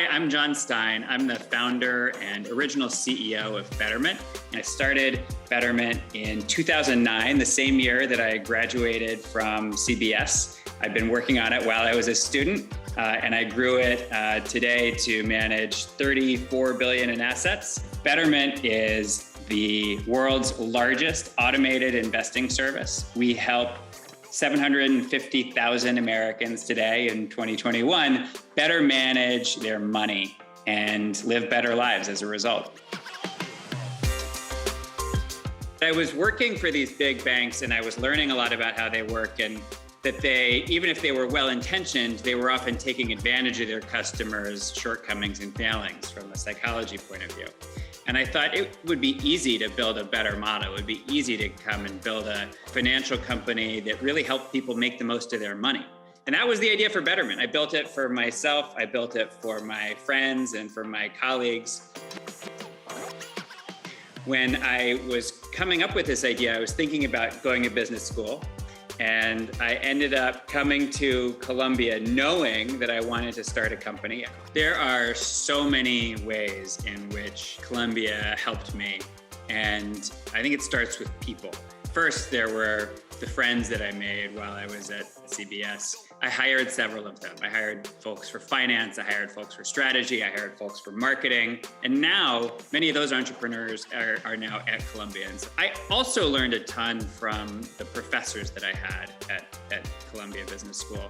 Hi, I'm John Stein. I'm the founder and original CEO of Betterment. I started Betterment in 2009, the same year that I graduated from CBS. I've been working on it while I was a student, and I grew it today to manage $34 billion in assets. Betterment is the world's largest automated investing service. We help 750,000 Americans today in 2021 better manage their money and live better lives as a result. I was working for these big banks and I was learning a lot about how they work, and that they, even if they were well-intentioned, they were often taking advantage of their customers' shortcomings and failings from a psychology point of view. And I thought it would be easy to build a better model. It would be easy to come and build a financial company that really helped people make the most of their money. And that was the idea for Betterment. I built it for myself. I built it for my friends and for my colleagues. When I was coming up with this idea, I was thinking about going to business school. And I ended up coming to Columbia knowing that I wanted to start a company. There are so many ways in which Columbia helped me. And I think it starts with people. First, there were the friends that I made while I was at CBS. I hired several of them. I hired folks for finance, I hired folks for strategy, I hired folks for marketing. And now many of those entrepreneurs are now at Columbia. And so I also learned a ton from the professors that I had at Columbia Business School.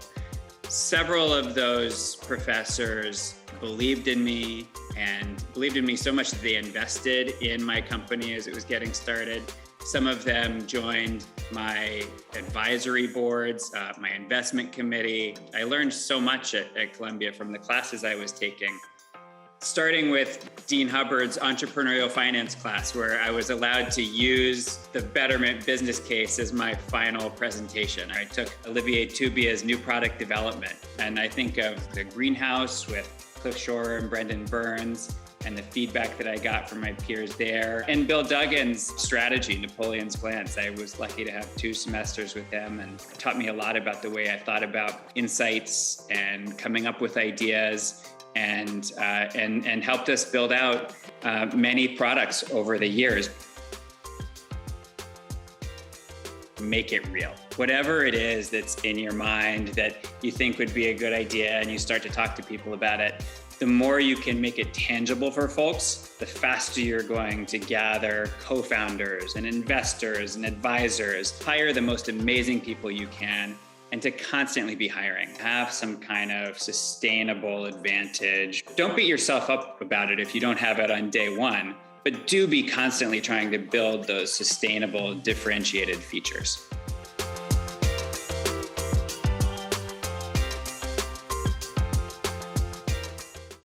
Several of those professors believed in me and believed in me so much that they invested in my company as it was getting started. Some of them joined my advisory boards, my investment committee. I learned so much at Columbia from the classes I was taking, starting with Dean Hubbard's entrepreneurial finance class, where I was allowed to use the Betterment business case as my final presentation. I took Olivier Toubia's new product development, and I think of the greenhouse with Cliff Shore and Brendan Burns, and the feedback that I got from my peers there. And Bill Duggan's strategy, Napoleon's Plans. I was lucky to have 2 semesters with him, and it taught me a lot about the way I thought about insights and coming up with ideas, and helped us build out many products over the years. Make it real. Whatever it is that's in your mind that you think would be a good idea, and you start to talk to people about it, the more you can make it tangible for folks, the faster you're going to gather co-founders and investors and advisors. Hire the most amazing people you can, and to constantly be hiring. Have some kind of sustainable advantage. Don't beat yourself up about it if you don't have it on day one, but do be constantly trying to build those sustainable, differentiated features.